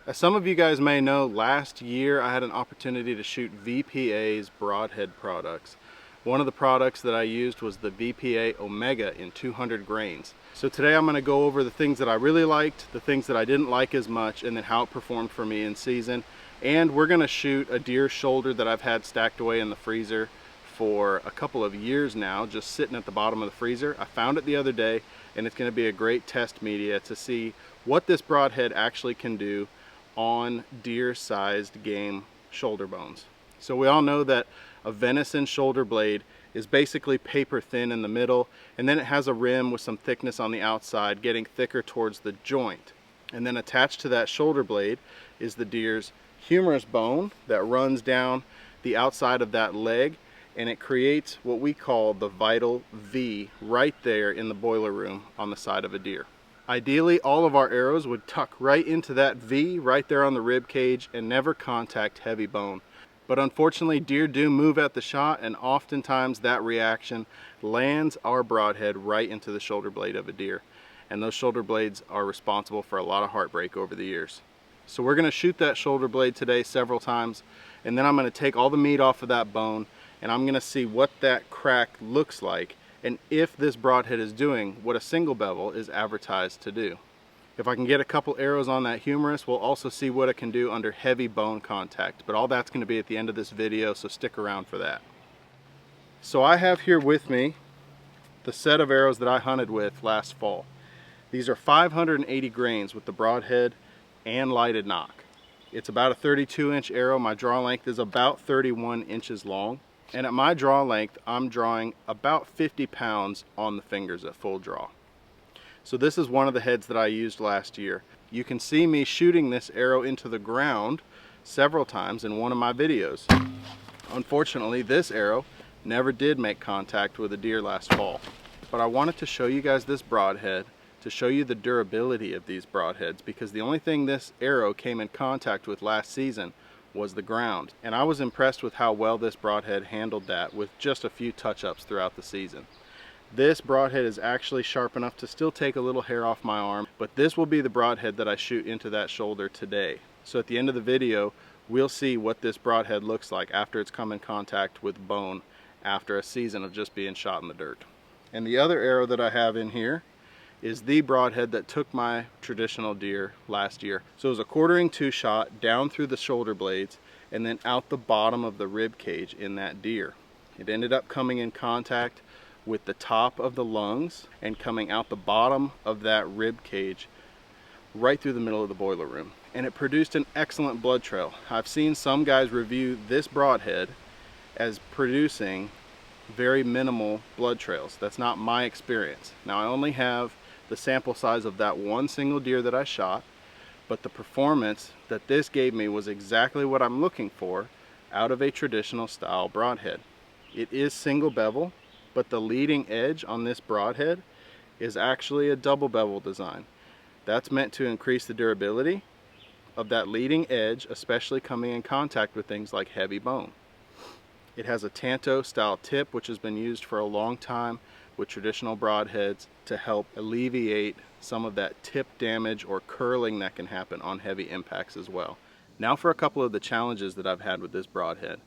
As some of you guys may know, last year I had an opportunity to shoot VPA's broadhead products. One of the products that I used was the VPA Omega in 200 grains. So today I'm going to go over the things that I really liked, the things that I didn't like as much, and then how it performed for me in season. And we're going to shoot a deer shoulder that I've had stacked away in the freezer for a couple of years now, just sitting at the bottom of the freezer. I found it the other day, and it's going to be a great test media to see what this broadhead actually can do on deer-sized game shoulder bones. So we all know that a venison shoulder blade is basically paper thin in the middle, and then it has a rim with some thickness on the outside, getting thicker towards the joint. And then attached to that shoulder blade is the deer's humerus bone that runs down the outside of that leg, and it creates what we call the vital V right there in the boiler room on the side of a deer. Ideally, all of our arrows would tuck right into that V right there on the rib cage and never contact heavy bone. But unfortunately, deer do move at the shot, and oftentimes that reaction lands our broadhead right into the shoulder blade of a deer. And those shoulder blades are responsible for a lot of heartbreak over the years. So we're going to shoot that shoulder blade today several times, and then I'm going to take all the meat off of that bone, and I'm going to see what that crack looks like, and if this broadhead is doing what a single bevel is advertised to do. If I can get a couple arrows on that humerus, we'll also see what it can do under heavy bone contact, but all that's going to be at the end of this video, so stick around for that. So I have here with me the set of arrows that I hunted with last fall. These are 580 grains with the broadhead and lighted nock. It's about a 32-inch arrow. My draw length is about 31 inches long. And at my draw length, I'm drawing about 50 pounds on the fingers at full draw. So this is one of the heads that I used last year. You can see me shooting this arrow into the ground several times in one of my videos. Unfortunately, this arrow never did make contact with a deer last fall. But I wanted to show you guys this broadhead to show you the durability of these broadheads, because the only thing this arrow came in contact with last season was the ground, and I was impressed with how well this broadhead handled that with just a few touch-ups throughout the season. This broadhead is actually sharp enough to still take a little hair off my arm, but this will be the broadhead that I shoot into that shoulder today. So at the end of the video, we'll see what this broadhead looks like after it's come in contact with bone after a season of just being shot in the dirt. And the other arrow that I have in here is the broadhead that took my traditional deer last year. So it was a 1/4 shot down through the shoulder blades and then out the bottom of the rib cage in that deer. It ended up coming in contact with the top of the lungs and coming out the bottom of that rib cage right through the middle of the boiler room. And it produced an excellent blood trail. I've seen some guys review this broadhead as producing very minimal blood trails. That's not my experience. Now I only have the sample size of that one single deer that I shot, but the performance that this gave me was exactly what I'm looking for out of a traditional style broadhead. It is single bevel, but the leading edge on this broadhead is actually a double bevel design. That's meant to increase the durability of that leading edge, especially coming in contact with things like heavy bone. It has a Tanto style tip, which has been used for a long time with traditional broadheads to help alleviate some of that tip damage or curling that can happen on heavy impacts as well. Now for a couple of the challenges that I've had with this broadhead.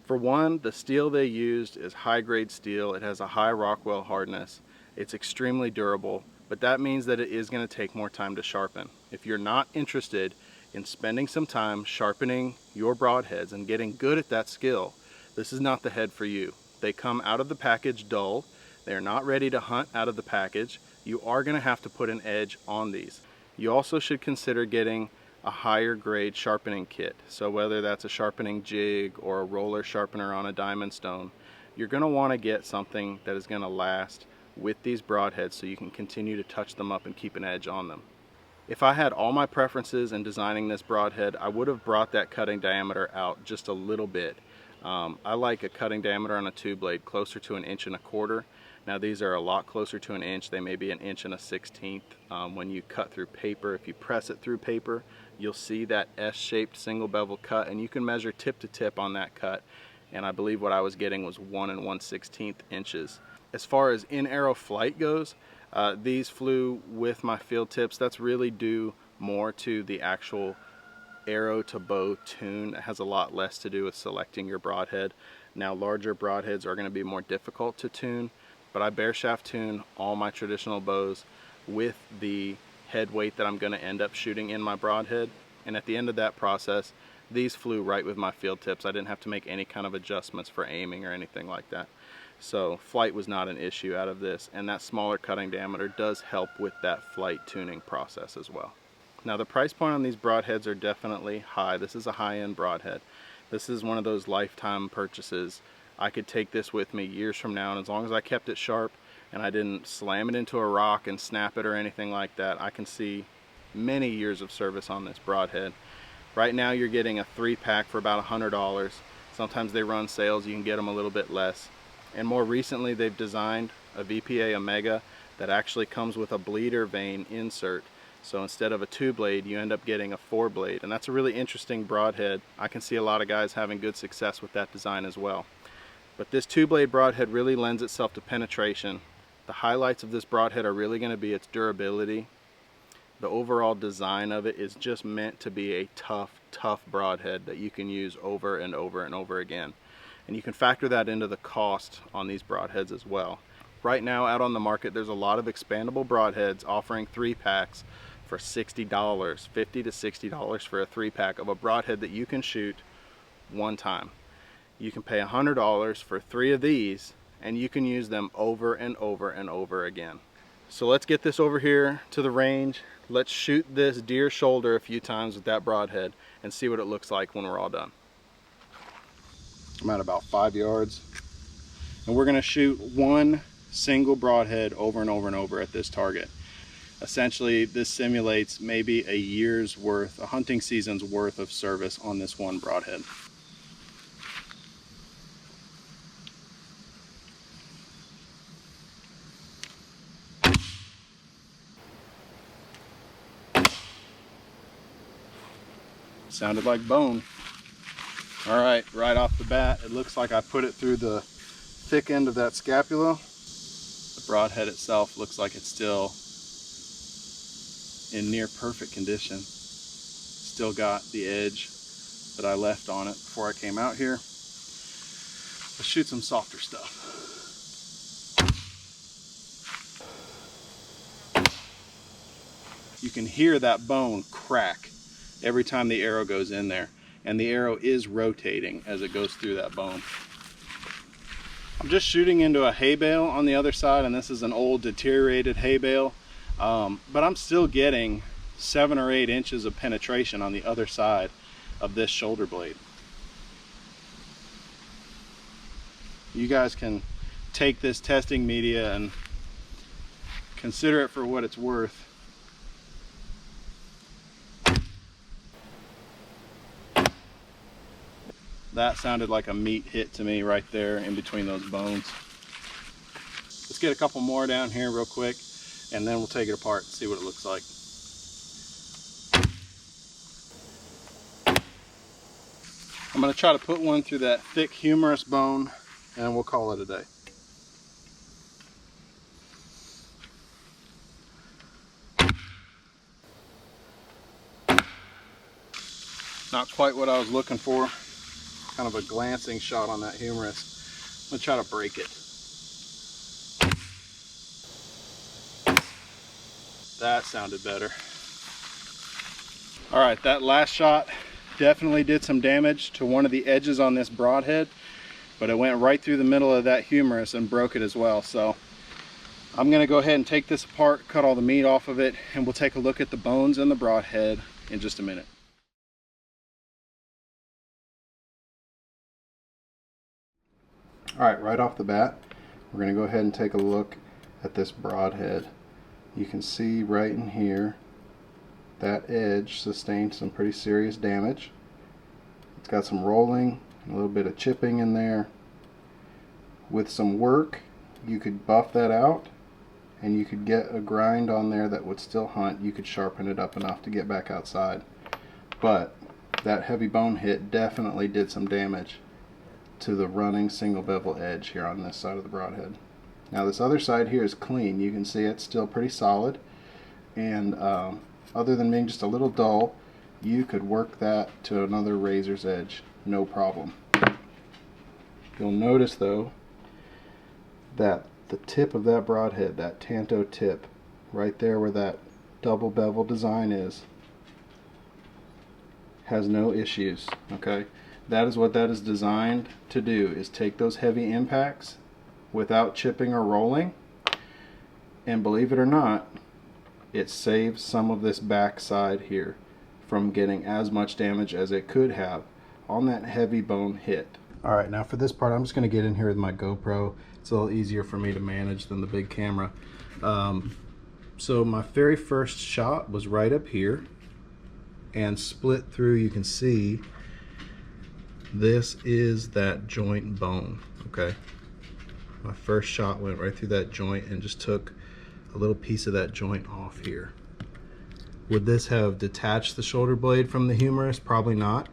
For one, the steel they used is high-grade steel. It has a high Rockwell hardness. It's extremely durable, but that means that it is going to take more time to sharpen. If you're not interested in spending some time sharpening your broadheads and getting good at that skill, this is not the head for you. They come out of the package dull. They're not ready to hunt out of the package. You are going to have to put an edge on these. You also should consider getting a higher grade sharpening kit. So whether that's a sharpening jig or a roller sharpener on a diamond stone, you're going to want to get something that is going to last with these broadheads so you can continue to touch them up and keep an edge on them. If I had all my preferences in designing this broadhead, I would have brought that cutting diameter out just a little bit. I like a cutting diameter on a 2-blade closer to 1.25 inches. Now these are a lot closer to 1 inch. They may be 1.1/16 when you cut through paper. If you press it through paper, you'll see that S-shaped single bevel cut, and you can measure tip to tip on that cut. And I believe what I was getting was 1 1/16 inches. As far as in-arrow flight goes, these flew with my field tips. That's really due more to the actual arrow to bow tune. It has a lot less to do with selecting your broadhead. Now larger broadheads are going to be more difficult to tune, but I bare shaft tune all my traditional bows with the head weight that I'm going to end up shooting in my broadhead. And at the end of that process, these flew right with my field tips. I didn't have to make any kind of adjustments for aiming or anything like that. So flight was not an issue out of this, and that smaller cutting diameter does help with that flight tuning process as well. Now the price point on these broadheads are definitely high. This is a high-end broadhead. This is one of those lifetime purchases. I could take this with me years from now, and as long as I kept it sharp and I didn't slam it into a rock and snap it or anything like that, I can see many years of service on this broadhead. Right now you're getting a 3-pack for about $100. Sometimes they run sales, you can get them a little bit less. And more recently they've designed a VPA Omega that actually comes with a bleeder vane insert. So instead of a 2-blade, you end up getting a 4-blade, and that's a really interesting broadhead. I can see a lot of guys having good success with that design as well. But this 2-blade broadhead really lends itself to penetration. The highlights of this broadhead are really going to be its durability. The overall design of it is just meant to be a tough broadhead that you can use over and over and over again. And you can factor that into the cost on these broadheads as well. Right now out on the market, there's a lot of expandable broadheads offering 3-packs for $60, $50 to $60 for a 3-pack of a broadhead that you can shoot one time. You can pay $100 for 3 of these, and you can use them over and over and over again. So let's get this over here to the range. Let's shoot this deer shoulder a few times with that broadhead and see what it looks like when we're all done. I'm at about 5 yards, and we're gonna shoot one single broadhead over and over and over at this target. Essentially, this simulates maybe a year's worth, a hunting season's worth of service on this one broadhead. Sounded like bone. All right, right off the bat, it looks like I put it through the thick end of that scapula. The broadhead itself looks like it's still in near perfect condition. Still got the edge that I left on it before I came out here. Let's shoot some softer stuff. You can hear that bone crack every time the arrow goes in there, and the arrow is rotating as it goes through that bone. I'm just shooting into a hay bale on the other side, and this is an old deteriorated hay bale. But I'm still getting 7 or 8 inches of penetration on the other side of this shoulder blade. You guys can take this testing media and consider it for what it's worth. That sounded like a meat hit to me right there in between those bones. Let's get a couple more down here real quick, and then we'll take it apart and see what it looks like. I'm going to try to put one through that thick humerus bone, and we'll call it a day. Not quite what I was looking for. Kind of a glancing shot on that humerus. I'm going to try to break it. That sounded better. All right, that last shot definitely did some damage to one of the edges on this broadhead, but it went right through the middle of that humerus and broke it as well. So I'm going to go ahead and take this apart, cut all the meat off of it, and we'll take a look at the bones in the broadhead in just a minute. All right, right off the bat, we're going to go ahead and take a look at this broadhead. You can see right in here, that edge sustained some pretty serious damage. It's got some rolling, a little bit of chipping in there. With some work, you could buff that out, and you could get a grind on there that would still hunt. You could sharpen it up enough to get back outside. But that heavy bone hit definitely did some damage to the running single bevel edge here on this side of the broadhead. Now this other side here is clean. You can see it's still pretty solid, and other than being just a little dull, you could work that to another razor's edge, no problem. You'll notice though that the tip of that broadhead, that Tanto tip, right there where that double bevel design is, has no issues. Okay, that is what that is designed to do, is take those heavy impacts without chipping or rolling, and believe it or not, it saves some of this back side here from getting as much damage as it could have on that heavy bone hit. Alright, now for this part I'm just going to get in here with my GoPro. It's a little easier for me to manage than the big camera. So my very first shot was right up here and split through. You can see this is that joint bone. Okay, my first shot went right through that joint and just took a little piece of that joint off here. Would this have detached the shoulder blade from the humerus? Probably not,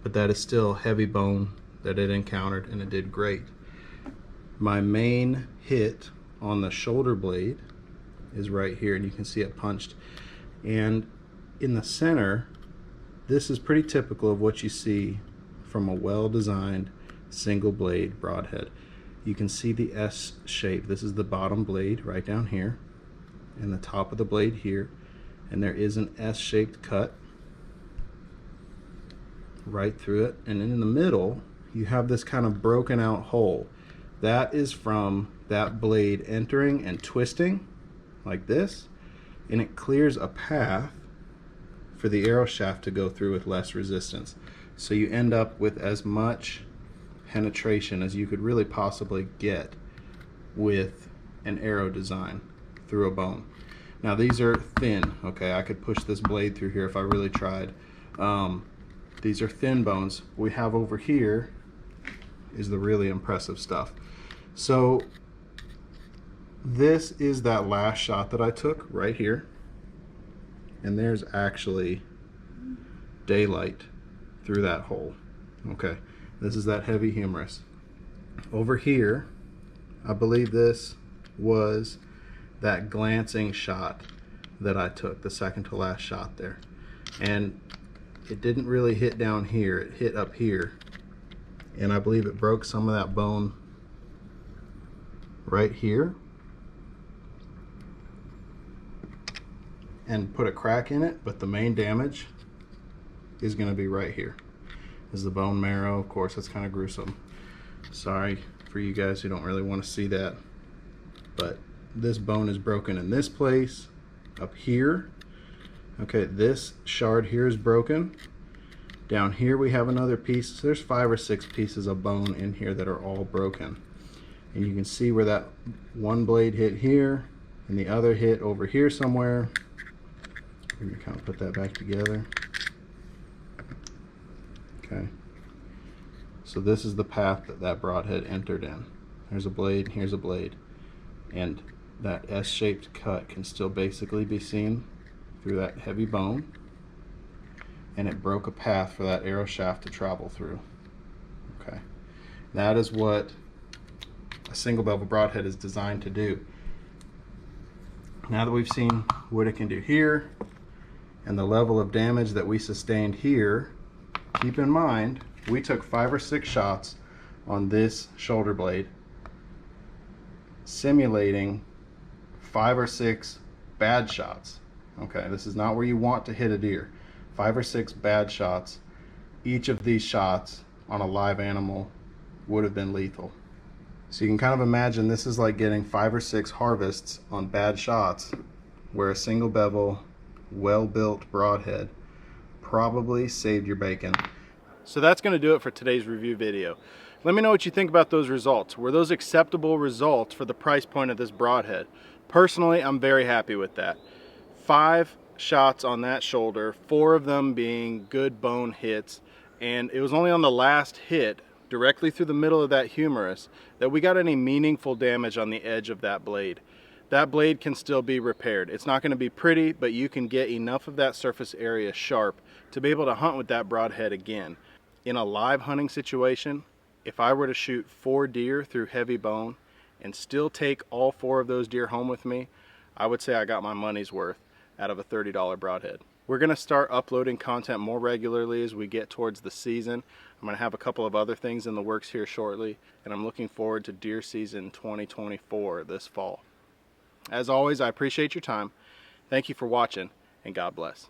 but that is still heavy bone that it encountered, and it did great. My main hit on the shoulder blade is right here, and you can see it punched. And in the center, this is pretty typical of what you see from a well-designed single blade broadhead. You can see the S shape. This is the bottom blade right down here, and the top of the blade here, and there is an S-shaped cut right through it, and in the middle you have this kind of broken out hole. That is from that blade entering and twisting like this, and it clears a path for the arrow shaft to go through with less resistance. So you end up with as much penetration as you could really possibly get with an arrow design through a bone. Now these are thin, okay, I could push this blade through here if I really tried. These are thin bones. What we have over here is the really impressive stuff. So this is that last shot that I took right here, and there's actually daylight through that hole. Okay, this is that heavy humerus. Over here, I believe this was that glancing shot that I took, the second to last shot there, and it didn't really hit down here, it hit up here, and I believe it broke some of that bone right here and put a crack in it, but the main damage is going to be right here. This is the bone marrow. Of course, that's kind of gruesome. Sorry for you guys who don't really want to see that, but this bone is broken in this place, up here. Okay, this shard here is broken. Down here we have another piece. So there's 5 or 6 pieces of bone in here that are all broken. And you can see where that one blade hit here and the other hit over here somewhere. We're going to kind of put that back together. Okay. So this is the path that that broadhead entered in. There's a blade, here's a blade. And that S-shaped cut can still basically be seen through that heavy bone, and it broke a path for that arrow shaft to travel through. Okay, that is what a single bevel broadhead is designed to do. Now that we've seen what it can do here and the level of damage that we sustained here, keep in mind we took 5 or 6 shots on this shoulder blade, simulating 5 or 6 bad shots. Okay, this is not where you want to hit a deer. 5 or 6 bad shots. Each of these shots on a live animal would have been lethal. So you can kind of imagine this is like getting 5 or 6 harvests on bad shots, where a single bevel, well-built broadhead probably saved your bacon. So that's going to do it for today's review video. Let me know what you think about those results. Were those acceptable results for the price point of this broadhead? Personally, I'm very happy with that. 5 shots on that shoulder, 4 of them being good bone hits, and it was only on the last hit directly through the middle of that humerus that we got any meaningful damage on the edge of that blade. That blade can still be repaired. It's not going to be pretty, but you can get enough of that surface area sharp to be able to hunt with that broadhead again. In a live hunting situation, if I were to shoot 4 deer through heavy bone and still take all 4 of those deer home with me, I would say I got my money's worth out of a $30 broadhead. We're going to start uploading content more regularly as we get towards the season. I'm going to have a couple of other things in the works here shortly, and I'm looking forward to deer season 2024 this fall. As always, I appreciate your time. Thank you for watching, and God bless.